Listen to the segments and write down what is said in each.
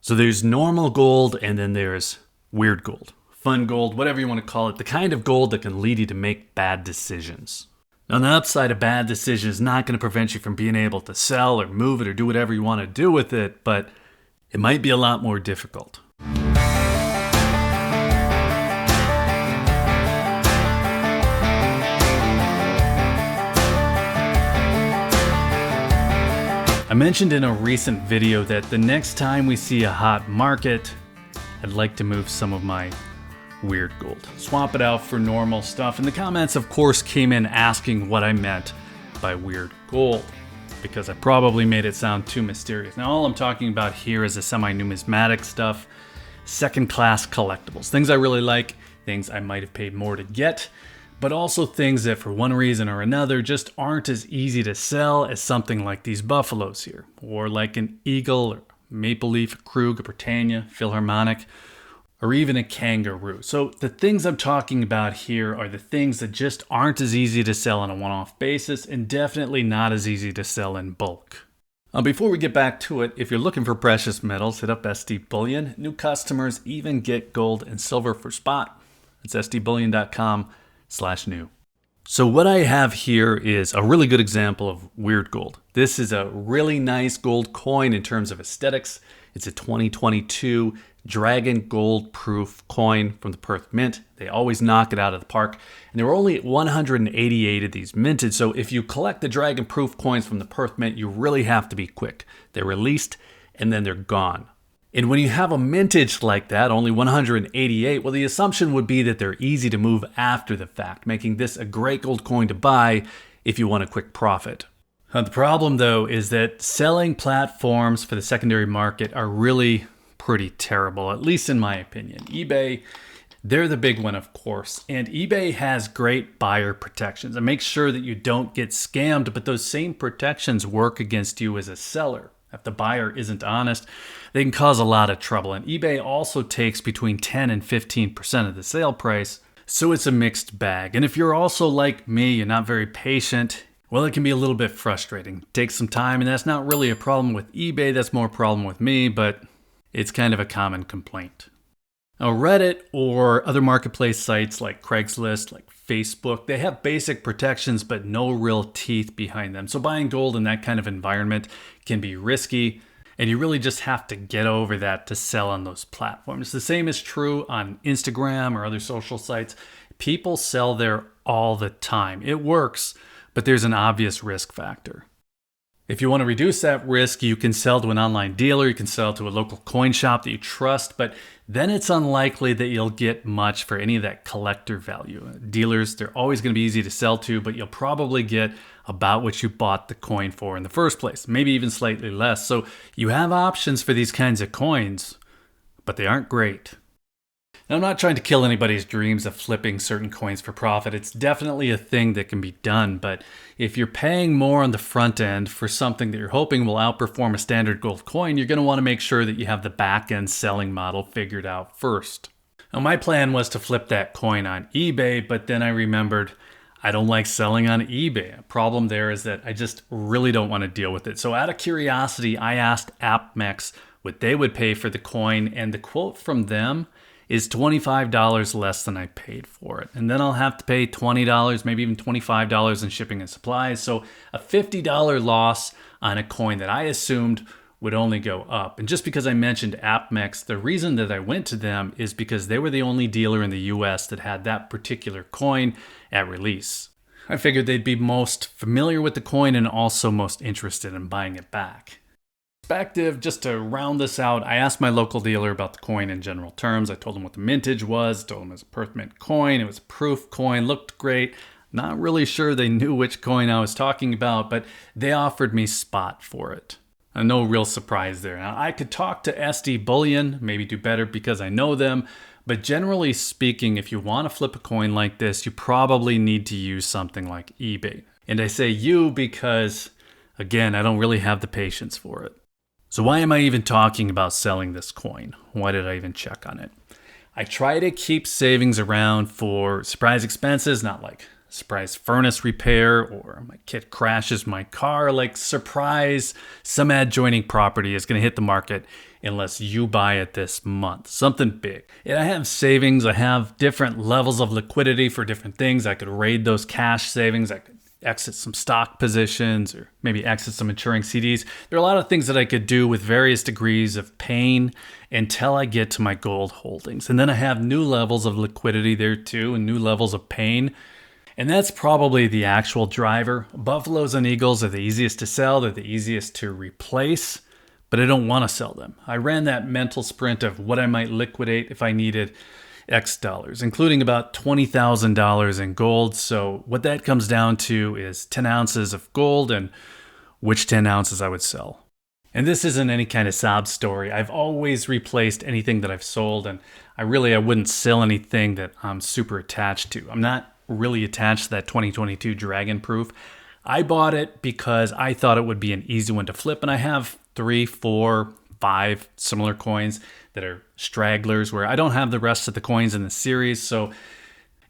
So there's normal gold and then there's weird gold, fun gold, whatever you want to call it, the kind of gold that can lead you to make bad decisions. Now, the upside of bad decision is not going to prevent you from being able to sell or move it or do whatever you want to do with it, but it might be a lot more difficult. I mentioned in a recent video that the next time we see a hot market, I'd like to move some of my weird gold. Swap it out for normal stuff. And the comments, of course, came in asking what I meant by weird gold, because I probably made it sound too mysterious. Now, all I'm talking about here is the semi-numismatic stuff, second-class collectibles, things I really like, things I might have paid more to get, but also things that for one reason or another just aren't as easy to sell as something like these buffaloes here, or like an eagle, or maple leaf, a Krug, a Britannia, Philharmonic, or even a kangaroo. So the things I'm talking about here are the things that just aren't as easy to sell on a one-off basis, and definitely not as easy to sell in bulk. Before we get back to it, if you're looking for precious metals, hit up SD Bullion. New customers even get gold and silver for spot. It's sdbullion.com/new. So what I have here is a really good example of weird gold. This is a really nice gold coin in terms of aesthetics. It's a 2022 Dragon Gold Proof coin from the Perth Mint. They always knock it out of the park. And there were only 188 of these minted. So if you collect the Dragon Proof coins from the Perth Mint, you really have to be quick. They're released and then they're gone. And when you have a mintage like that, only 188, well, the assumption would be that they're easy to move after the fact, making this a great gold coin to buy if you want a quick profit. The problem, though, is that selling platforms for the secondary market are really pretty terrible, at least in my opinion. eBay, they're the big one, of course, and eBay has great buyer protections and makes sure that you don't get scammed, but those same protections work against you as a seller. If the buyer isn't honest, they can cause a lot of trouble. And eBay also takes between 10 and 15% of the sale price, so it's a mixed bag. And if you're also like me, you're not very patient, well, it can be a little bit frustrating. It takes some time, and that's not really a problem with eBay, that's more a problem with me, but it's kind of a common complaint. Now, Reddit or other marketplace sites like Craigslist, like Facebook, they have basic protections but no real teeth behind them. So buying gold in that kind of environment can be risky, and you really just have to get over that to sell on those platforms. The same is true on Instagram or other social sites. People sell there all the time. It works, but there's an obvious risk factor. If you want to reduce that risk, you can sell to an online dealer, you can sell to a local coin shop that you trust, but then it's unlikely that you'll get much for any of that collector value. Dealers, they're always going to be easy to sell to, but you'll probably get about what you bought the coin for in the first place, maybe even slightly less. So you have options for these kinds of coins, but they aren't great. Now, I'm not trying to kill anybody's dreams of flipping certain coins for profit. It's definitely a thing that can be done, but if you're paying more on the front end for something that you're hoping will outperform a standard gold coin, you're going to want to make sure that you have the back end selling model figured out first. Now, my plan was to flip that coin on eBay, but then I remembered I don't like selling on eBay. A problem there is that I just really don't want to deal with it. So out of curiosity, I asked AppMex what they would pay for the coin, and the quote from them is $25 less than I paid for it. And then I'll have to pay $20, maybe even $25 in shipping and supplies. So a $50 loss on a coin that I assumed would only go up. And just because I mentioned AppMex, the reason that I went to them is because they were the only dealer in the US that had that particular coin at release. I figured they'd be most familiar with the coin and also most interested in buying it back. Perspective, just to round this out, I asked my local dealer about the coin in general terms. I told him what the mintage was, told him it was a Perth Mint coin, it was a proof coin, looked great. Not really sure they knew which coin I was talking about, but they offered me spot for it. No real surprise there. Now, I could talk to SD Bullion, maybe do better because I know them, but generally speaking, if you want to flip a coin like this, you probably need to use something like eBay. And I say you because, again, I don't really have the patience for it. So why am I even talking about selling this coin? Why did I even check on it? I try to keep savings around for surprise expenses, not like surprise furnace repair or my kid crashes my car, like surprise some adjoining property is going to hit the market unless you buy it this month. Something big. And I have savings. I have different levels of liquidity for different things. I could raid those cash savings. I could exit some stock positions or maybe exit some maturing CDs. There are a lot of things that I could do with various degrees of pain until I get to my gold holdings. And then I have new levels of liquidity there too and new levels of pain. And that's probably the actual driver. Buffaloes and eagles are the easiest to sell. They're the easiest to replace, but I don't want to sell them. I ran that mental sprint of what I might liquidate if I needed X dollars, including about $20,000 in gold. So what that comes down to is 10 ounces of gold and which 10 ounces I would sell. And this isn't any kind of sob story. I've always replaced anything that I've sold, and I wouldn't sell anything that I'm super attached to. I'm not really attached to that 2022 Dragon Proof. I bought it because I thought it would be an easy one to flip, and I have 3, 4, 5 similar coins that are stragglers where I don't have the rest of the coins in the series. So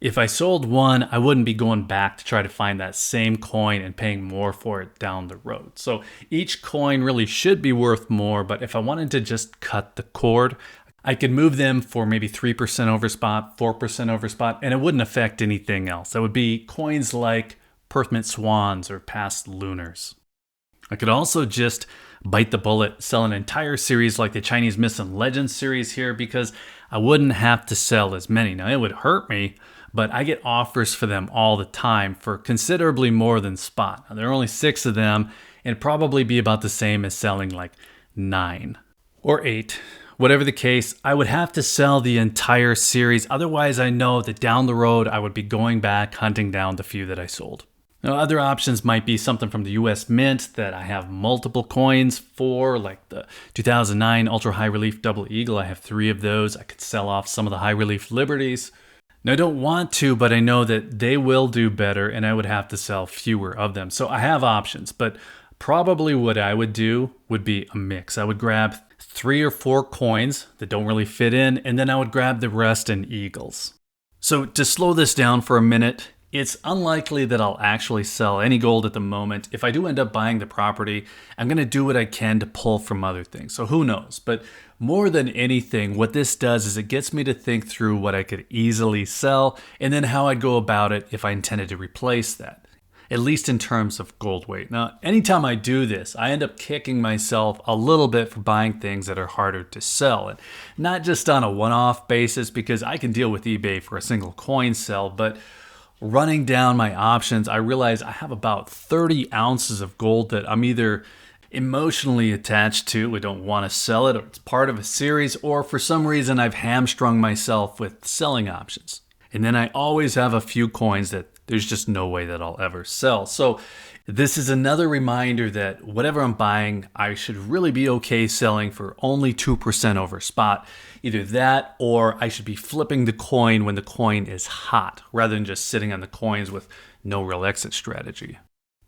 if I sold one, I wouldn't be going back to try to find that same coin and paying more for it down the road. So each coin really should be worth more, but if I wanted to just cut the cord, I could move them for maybe 3% over spot, 4% over spot, and it wouldn't affect anything else. That would be coins like Perth Mint Swans or past Lunars. I could also just bite the bullet, sell an entire series like the Chinese Myths and Legends series here because I wouldn't have to sell as many. Now, it would hurt me, but I get offers for them all the time for considerably more than spot. Now, there are only 6 of them, and it'd probably be about the same as selling like 9 or 8. Whatever the case, I would have to sell the entire series. Otherwise, I know that down the road, I would be going back hunting down the few that I sold. Now, other options might be something from the US Mint that I have multiple coins for, like the 2009 Ultra High Relief Double Eagle. I have 3 of those. I could sell off some of the High Relief Liberties. Now, I don't want to, but I know that they will do better, and I would have to sell fewer of them. So I have options, but probably what I would do would be a mix. I would grab 3 or 4 coins that don't really fit in, and then I would grab the rest in Eagles. So to slow this down for a minute, it's unlikely that I'll actually sell any gold at the moment. If I do end up buying the property, I'm going to do what I can to pull from other things. So who knows? But more than anything, what this does is it gets me to think through what I could easily sell and then how I'd go about it if I intended to replace that, at least in terms of gold weight. Now, anytime I do this, I end up kicking myself a little bit for buying things that are harder to sell. And not just on a one-off basis, because I can deal with eBay for a single coin sell, but running down my options, I realize I have about 30 ounces of gold that I'm either emotionally attached to, I don't want to sell it, or it's part of a series, or for some reason I've hamstrung myself with selling options. And then I always have a few coins that there's just no way that I'll ever sell. So this is another reminder that whatever I'm buying, I should really be okay selling for only 2% over spot. Either that or I should be flipping the coin when the coin is hot rather than just sitting on the coins with no real exit strategy.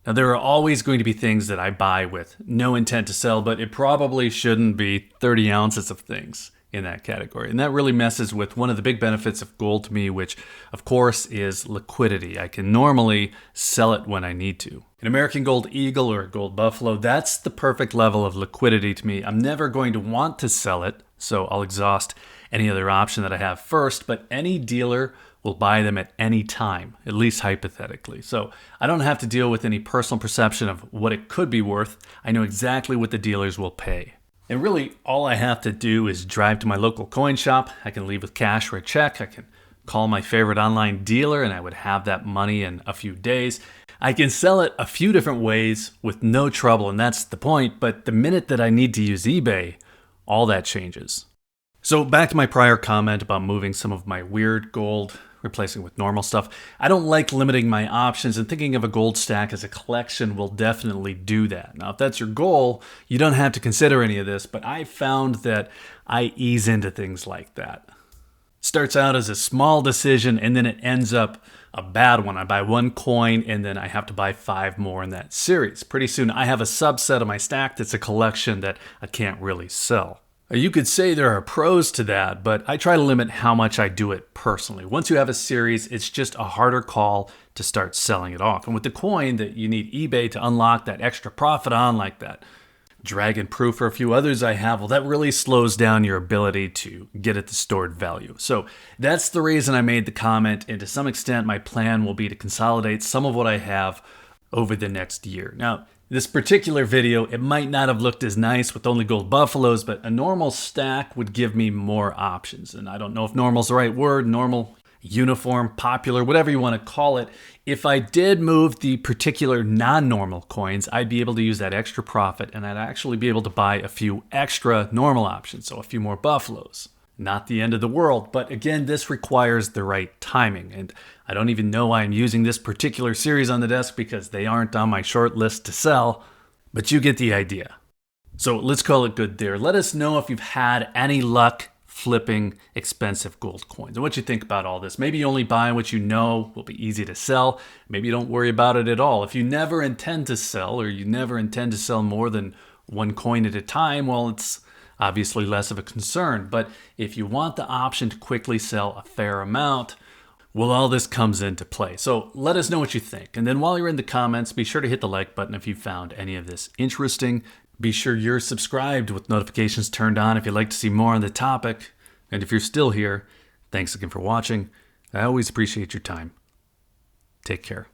Now, there are always going to be things that I buy with no intent to sell, but it probably shouldn't be 30 ounces of things in that category. And that really messes with one of the big benefits of gold to me, which of course is liquidity. I can normally sell it when I need to. An American Gold Eagle or a Gold Buffalo, that's the perfect level of liquidity to me. I'm never going to want to sell it, so I'll exhaust any other option that I have first, but any dealer will buy them at any time, at least hypothetically. So I don't have to deal with any personal perception of what it could be worth. I know exactly what the dealers will pay. And really, all I have to do is drive to my local coin shop. I can leave with cash or a check. I can call my favorite online dealer and I would have that money in a few days. I can sell it a few different ways with no trouble, and that's the point. But the minute that I need to use eBay, all that changes. So back to my prior comment about moving some of my weird gold, replacing with normal stuff. I don't like limiting my options, and thinking of a gold stack as a collection will definitely do that. Now, if that's your goal, you don't have to consider any of this, but I found that I ease into things like that. Starts out as a small decision, and then it ends up a bad one. I buy one coin, and then I have to buy 5 more in that series. Pretty soon, I have a subset of my stack that's a collection that I can't really sell. You could say there are pros to that, but I try to limit how much I do it personally. Once you have a series, it's just a harder call to start selling it off. And with the coin that you need eBay to unlock that extra profit on like that Dragon Proof or a few others I have, well, that really slows down your ability to get at the stored value. So that's the reason I made the comment, and to some extent my plan will be to consolidate some of what I have over the next year. Now, this particular video, it might not have looked as nice with only gold buffaloes, but a normal stack would give me more options. And I don't know if normal's the right word, normal, uniform, popular, whatever you want to call it. If I did move the particular non-normal coins, I'd be able to use that extra profit, and I'd actually be able to buy a few extra normal options, so a few more buffaloes. Not the end of the world, but again, this requires the right timing. And I don't even know why I'm using this particular series on the desk because they aren't on my short list to sell, but you get the idea. So let's call it good there. Let us know if you've had any luck flipping expensive gold coins and what you think about all this. Maybe you only buy what you know will be easy to sell. Maybe you don't worry about it at all. If you never intend to sell, or you never intend to sell more than one coin at a time, well, it's obviously less of a concern. But if you want the option to quickly sell a fair amount, well, all this comes into play. So let us know what you think. And then while you're in the comments, be sure to hit the like button if you found any of this interesting. Be sure you're subscribed with notifications turned on if you'd like to see more on the topic. And if you're still here, thanks again for watching. I always appreciate your time. Take care.